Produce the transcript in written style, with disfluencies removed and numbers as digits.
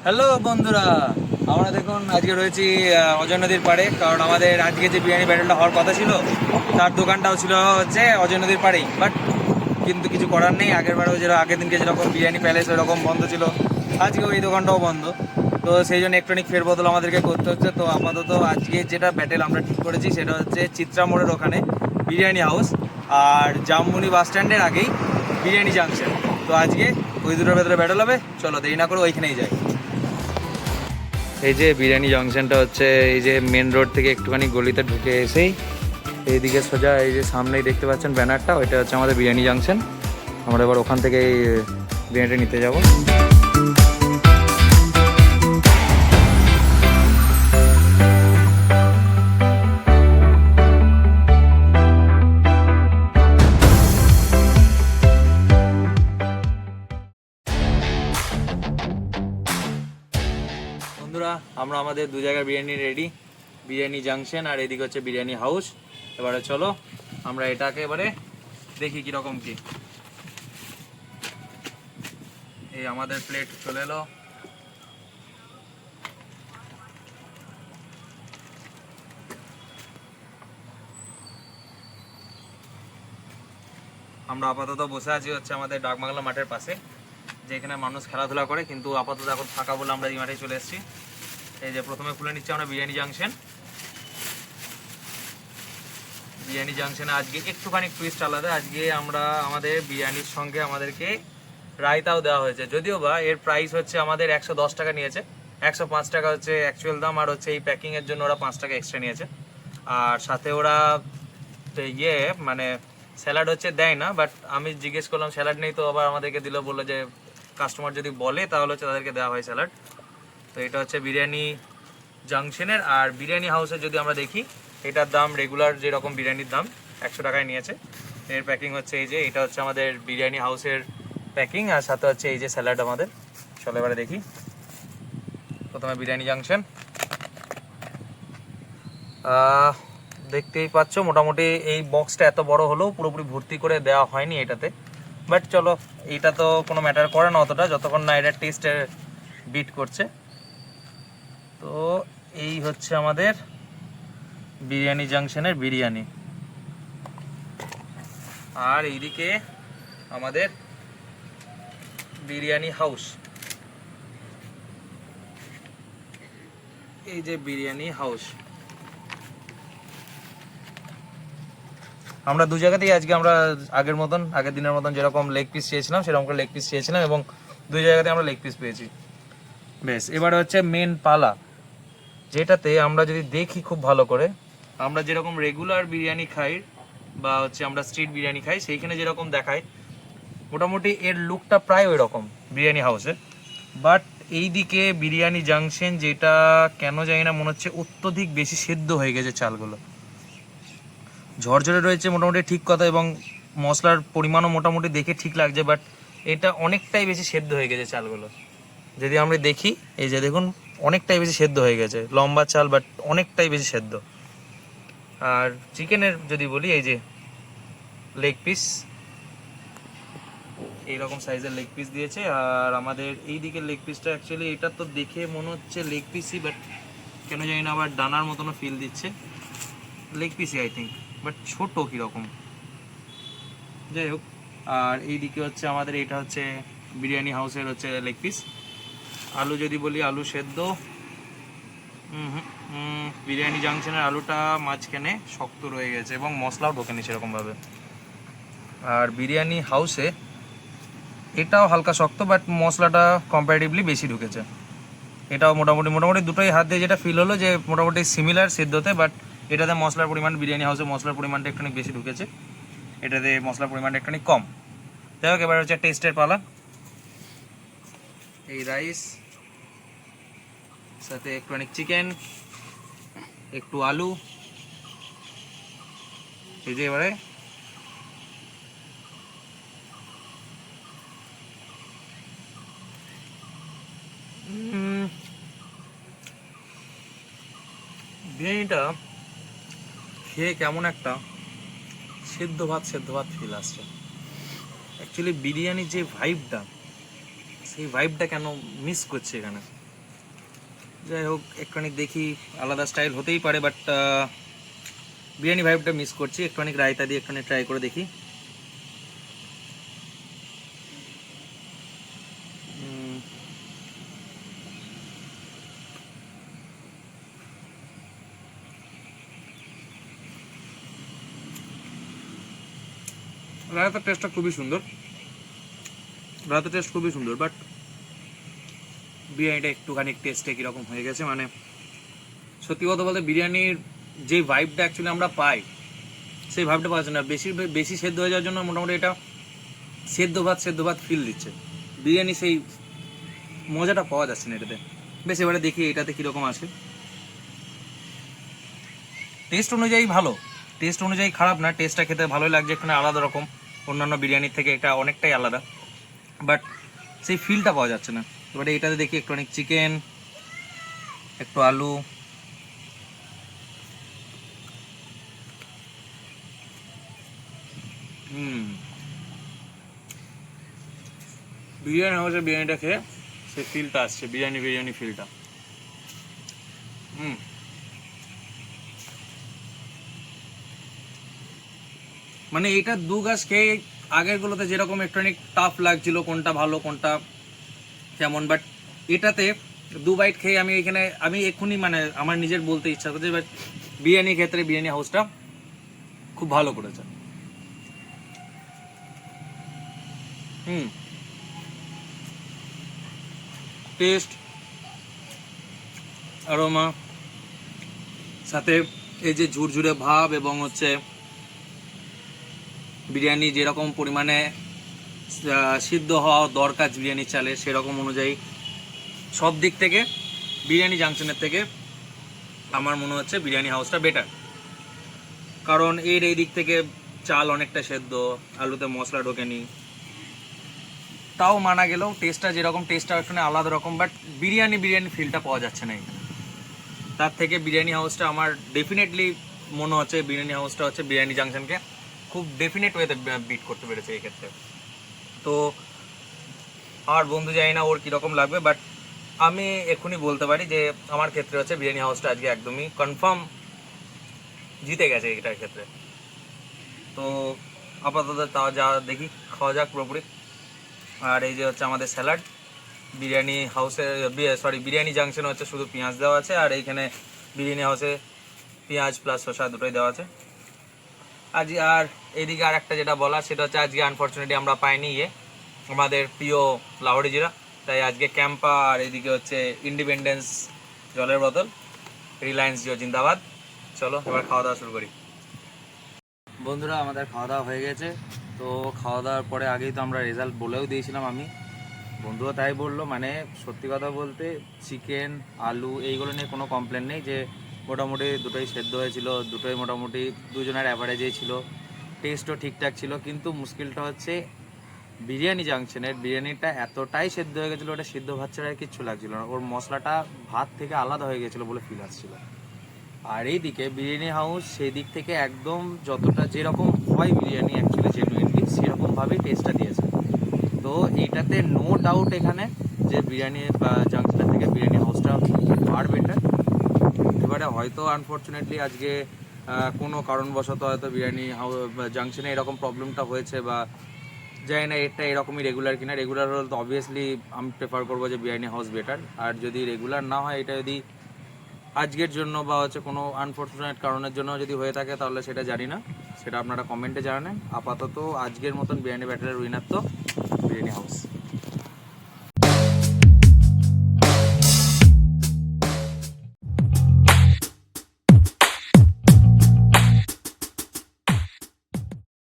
Hello বন্ধুরা, আমরা দেখুন আজকে রয়েছি অজয় নদীর পাড়ে। কারণ আমাদের আজকে যে বিরিয়ানি ব্যাটেলটা হওয়ার কথা ছিল, তার দোকানটাও ছিল হচ্ছে অজয় নদীর পাড়েই। বাট কিন্তু কিছু করার নেই, আগের দিনকে যেরকম বিরিয়ানি প্যালেস ওইরকম বন্ধ ছিল, আজকে ওই দোকানটাও বন্ধ। তো সেই জন্য ইলেকট্রনিক ফেরবদল আমাদেরকে করতে হচ্ছে। তো আপাতত আজকে যেটা ব্যাটেল আমরা ঠিক করেছি সেটা হচ্ছে চিত্রা মোড়ের ওখানে বিরিয়ানি হাউস, আর জামমুনি বাস স্ট্যান্ডের আগেই বিরিয়ানি জাংশন। তো আজকে ওই দুটোর ভেতরে ব্যাটেল হবে। চলো দেরি না করে ওইখানেই যাই। এই যে বিরিয়ানি জংশনটা হচ্ছে এই যে মেন রোড থেকে একটুখানি গলিতে ঢুকে এসেই এইদিকে সোজা এই যে সামনেই দেখতে পাচ্ছেন ব্যানারটা, ওইটা হচ্ছে আমাদের বিরিয়ানি জংশন। আমরা এবার ওখান থেকে বিরিয়ানিটা নিতে যাব। বন্ধুরা, আমরা আমাদের দু জায়গায় বিরিয়ানি রেডি, বিরিয়ানি জাংশন আর এদিকে হচ্ছে বিরিয়ানি হাউস। এবারে চলো আমরা এটাকে এবারে দেখি কিরকম কি। এই আমাদের প্লেট চলে এলো। আমরা আপাতত বসে আছি হচ্ছে আমাদের ডাকবাংলা মাঠের পাশে, যেখানে মানুষ খেলাধুলা করে, কিন্তু আপাতত এখন ফাঁকা বলে আমরা এই মাঠে চলে এসেছি। এই যে প্রথমে খুলে নিচ্ছি আমরা বিরিয়ানি জাংশন। বিরিয়ানি জাংশনে আজকে একটুখানি টুইস্ট আলাদা। আজকে আমরা আমাদের বিরিয়ানির সঙ্গে আমাদেরকে রায়তাও দেওয়া হয়েছে, যদিও বা এর প্রাইস হচ্ছে আমাদের 110 টাকা নিয়েছে। 105 টাকা হচ্ছে অ্যাকচুয়াল দাম, আর হচ্ছে এই প্যাকিংয়ের জন্য ওরা 5 টাকা এক্সট্রা নিয়েছে। আর সাথে ওরা ইয়ে মানে স্যালাড হচ্ছে দেয় না, বাট আমি জিজ্ঞেস করলাম স্যালাড নেই, তো আবার আমাদেরকে দিল, বললো যে কাস্টমার যদি বলে তাহলে হচ্ছে তাদেরকে দেওয়া হয় স্যালাড। তো এটা হচ্ছে বিরিয়ানি জাংশনের। আর বিরিয়ানি হাউসের যদি আমরা দেখি, এটার দাম রেগুলার যেরকম বিরিয়ানির দাম 100 টাকায় নিয়েছে। এর প্যাকিং হচ্ছে এই যে, এটা হচ্ছে আমাদের বিরিয়ানি হাউসের প্যাকিং, আর সাথে হচ্ছে এই যে স্যালাড আমাদের। চলো এবারে দেখি। প্রথমে বিরিয়ানি জাংশন, দেখতেই পাচ্ছ মোটামুটি এই বক্সটা এত বড় হলেও পুরোপুরি ভর্তি করে দেওয়া হয়নি এটাতে। বাট চলো, এটা তো কোনো ম্যাটার করে না অতটা, যতক্ষণ না এটা টেস্টে বিট করছে। তো এই হচ্ছে আমাদের বিরিয়ানি জাংশনের বিরিয়ানি। আর এইদিকে আমাদের বিরিয়ানি হাউস, এই যে বিরিয়ানি হাউস। আমরা দু জায়গাতেই আজকে আমরা আগের দিনের মতন যেরকম লেগ পিস চেয়েছিলাম সেরকম করে লেগ পিস চেয়েছিলাম, এবং দুই জায়গাতে আমরা লেগ পিস পেয়েছি। বেশ, এবারে হচ্ছে মেন পালা, যেটাতে আমরা যদি দেখি খুব ভালো করে, আমরা যেরকম রেগুলার বিরিয়ানি খাই বা হচ্ছে আমরা স্ট্রিট বিরিয়ানি খাই, সেইখানে যেরকম দেখায় মোটামুটি এর লুকটা প্রায় ওই রকম বিরিয়ানি হাউসে। বাট এইদিকে বিরিয়ানি জাংশন, যেটা কেন জানি না মনে হচ্ছে অত্যধিক বেশি সেদ্ধ হয়ে গেছে চালগুলো। ঝরঝরে রয়েছে মোটামুটি ঠিক কথা, এবং মশলার পরিমাণও মোটামুটি দেখে ঠিক লাগছে, বাট এটা অনেকটাই বেশি সেদ্ধ হয়ে গেছে চালগুলো। যদি আমরা দেখি, এই যে দেখুন অনেকটাই বেশি সেদ্ধ হয়ে গেছে, লম্বা চাল বাট অনেকটাই বেশি সেদ্ধ। আর চিকেনের যদি বলি, এই যে লেগ পিস, এইরকম সাইজের লেগ পিস দিয়েছে। আর আমাদের এই দিকের লেগ পিসটা অ্যাকচুয়ালি এটা তো দেখে মনে হচ্ছে লেগ পিসই, বাট কেন জানি না আবার ডানার মতনও ফিল দিচ্ছে। লেগ পিসই আই থিঙ্ক, বাট ছোটো কীরকম, যাই হোক। আর এই দিকে হচ্ছে আমাদের এটা হচ্ছে বিরিয়ানি হাউসের হচ্ছে লেগ পিস। আলু যদি বলি, আলু সেদ্ধ। বিরিয়ানি জাংশনের আলুটা মাঝখানে শক্ত রয়ে গেছে এবং মশলাও ঢোকেনি সেরকমভাবে। আর বিরিয়ানি হাউসে এটাও হালকা শক্ত, বাট মশলাটা কম্পারেটিভলি বেশি ঢুকেছে। এটাও মোটামুটি দুটোই হাত দিয়ে যেটা ফিল হলো যে মোটামুটি সিমিলার সেদ্ধতে, বাট এটাতে মশলার পরিমাণ, বিরিয়ানি হাউসে মশলার পরিমাণটা একটুখানি বেশি ঢুকেছে, এটাতে মশলার পরিমাণটা একটুখানি কম। যাই হোক, এবার হচ্ছে টেস্টের পালা। এই রাইস, সাথে একটুখানি চিকেন, একটু আলু, এই যে এবারে বিরিয়ানিটা খেয়ে কেমন একটা সেদ্ধ ভাত ফিল আসছে। অ্যাকচুয়ালি বিরিয়ানির যে ভাইবটা, সেই ভাইবটা কেন মিস করছে এখানে। যাই হোক, একটুখানি দেখি, আলাদা স্টাইল হতেই পারে, বাট বিরিয়ানি ভাইবটা মিস করছি। একটুখানি রায়তা দিয়ে একটুখানি ট্রাই করে দেখি। রায়তার টেস্টটা খুবই সুন্দর, রায়তার টেস্ট খুবই সুন্দর, বাট বিরিয়ানিটা একটুখানি টেস্টে কীরকম হয়ে গেছে। মানে সত্যি কথা বলতে বিরিয়ানির যে ভাইবটা অ্যাকচুয়ালি আমরা পাই, সেই ভাইবটা পাচ্ছি না। বেশি সেদ্ধ হয়ে যাওয়ার জন্য মোটামুটি এটা সেদ্ধ ভাত ফিল দিচ্ছে। বিরিয়ানি সেই মজাটা পাওয়া যাচ্ছে না এটাতে। বেশ, এবারে দেখি এটাতে কীরকম আছে। টেস্ট অনুযায়ী ভালো, টেস্ট অনুযায়ী খারাপ না, টেস্টটা খেতে ভালোই লাগছে, এখানে আলাদা রকম, অন্যান্য বিরিয়ানির থেকে এটা অনেকটাই আলাদা, বাট সেই ফিলটা পাওয়া যাচ্ছে না। এবারে এটাতে দেখি একটু অনেক চিকেন, একটু আলু, বিরিয়ানি হচ্ছে, বিরিয়ানিটা খেয়ে সেই ফিলটা আসছে, বিরিয়ানি ফিলটা। মানে এইটা দু গাছ খেয়ে আগেরগুলোতে যেরকম একটুখানি টাফ লাগছিল কোনটা ভালো কোনটা কেমন, বাট এটাতে 2 বাইট খেয়ে আমি এক্ষুনি মানে আমার নিজের বলতে ইচ্ছা করছে, বাট বিরিয়ানির ক্ষেত্রে বিরিয়ানি হাউসটা খুব ভালো করেছে। টেস্ট, অ্যারোমা, সাথে এই যে ঝুরঝুরে ভাব, এবং হচ্ছে বিরিয়ানি যেরকম পরিমাণে সিদ্ধ হওয়া দরকার বিরিয়ানি চালে, সেরকম অনুযায়ী সব দিক থেকে বিরিয়ানি জাংশনের থেকে আমার মনে হচ্ছে বিরিয়ানি হাউসটা বেটার। কারণ এর এই দিক থেকে চাল অনেকটা সেদ্ধ, আলুতে মশলা ঢোকেনি, তাও মানা গেলেও টেস্টটা যেরকম, টেস্টটা এখানে আলাদা রকম, বাট বিরিয়ানি ফিলটা পাওয়া যাচ্ছে না এখানে। তার থেকে বিরিয়ানি হাউসটা আমার ডেফিনেটলি মনে হচ্ছে, বিরিয়ানি হাউসটা হচ্ছে বিরিয়ানি জাংশনকে খুব ডেফিনেট ওয়েতে বিট করতে পেরেছে এই ক্ষেত্রে। তো আমার বন্ধু জানি না ওর কীরকম লাগবে, বাট আমি এক্ষুনি বলতে পারি যে আমার ক্ষেত্রে হচ্ছে বিরিয়ানি হাউসটা আজকে একদমই কনফার্ম জিতে গেছে এটার ক্ষেত্রে। তো আপাতত তা যা দেখি, খাওয়া যাক পুরোপুরি। আর এই যে হচ্ছে আমাদের স্যালাড, বিরিয়ানি হাউসে বিরিয়ানি জাংশনে হচ্ছে শুধু পেঁয়াজ দেওয়া আছে, আর এইখানে বিরিয়ানি হাউসে পেঁয়াজ প্লাস শসা দুটোই দেওয়া আছে। আর এইদিকে আর একটা যেটা বলা, সেটা হচ্ছে আজকে আনফর্চুনেটলি আমরা পাইনি আমাদের প্রিয় লাহোরি জিরা, তাই আজকে ক্যাম্পা, আর এইদিকে হচ্ছে ইন্ডিপেন্ডেন্স জলের বোতল, রিলায়েন্স জিও জিন্দাবাদ। চলো এবার খাওয়া দাওয়া শুরু করি। বন্ধুরা, আমাদের খাওয়া দাওয়া হয়ে গেছে। তো খাওয়া দাওয়ার পরে আগেই তো আমরা রেজাল্ট বলেও দিয়েছিলাম, বন্ধুও তাই বললো। মানে সত্যি কথা বলতে চিকেন, আলু এইগুলো নিয়ে কোনো কমপ্লেন নেই, যে মোটামুটি দুটোই সেদ্ধ হয়েছিল, দুটোই মোটামুটি দুজনের অ্যাভারেজেই ছিল, টেস্টও ঠিকঠাক ছিল। কিন্তু মুশকিলটা হচ্ছে বিরিয়ানি জাংশনের বিরিয়ানিটা এতটাই সেদ্ধ হয়ে গেছিলো, ওটা সিদ্ধ ভাত ছাড়া কিচ্ছু লাগছিল না, ওর মশলাটা ভাত থেকে আলাদা হয়ে গেছিলো বলে ফিল আসছিল। আর এইদিকে বিরিয়ানি হাউস সেই দিক থেকে একদম যতটা যেরকম হয় বিরিয়ানি অ্যাকচুয়ালি জেনুইনলি সেরকমভাবেই টেস্টটা দিয়েছে। তো এইটাতে নো ডাউট এখানে যে বিরিয়ানি জাংশনের থেকে বিরিয়ানি হাউসটা ফার বেটার। এবারে হয়তো আনফর্চুনেটলি আজকে কোনো কারণবশত হয়তো বিরিয়ানি জাংশনে এরকম প্রবলেমটা হয়েছে, বা জানি না এটা এরকমই রেগুলার কিনা। রেগুলার হলে তো অবভিয়াসলি আমি প্রেফার করবো যে বিরিয়ানি হাউস বেটার। আর যদি রেগুলার না হয়, এটা যদি আজকের জন্য বা হচ্ছে কোনো আনফর্চুনেট কারণের জন্য যদি হয়ে থাকে, তাহলে সেটা জানি না, সেটা আপনারা কমেন্টে জানান। আপাতত আজকের মতন বিরিয়ানি ব্যাটেলের উইনার তো বিরিয়ানি হাউস।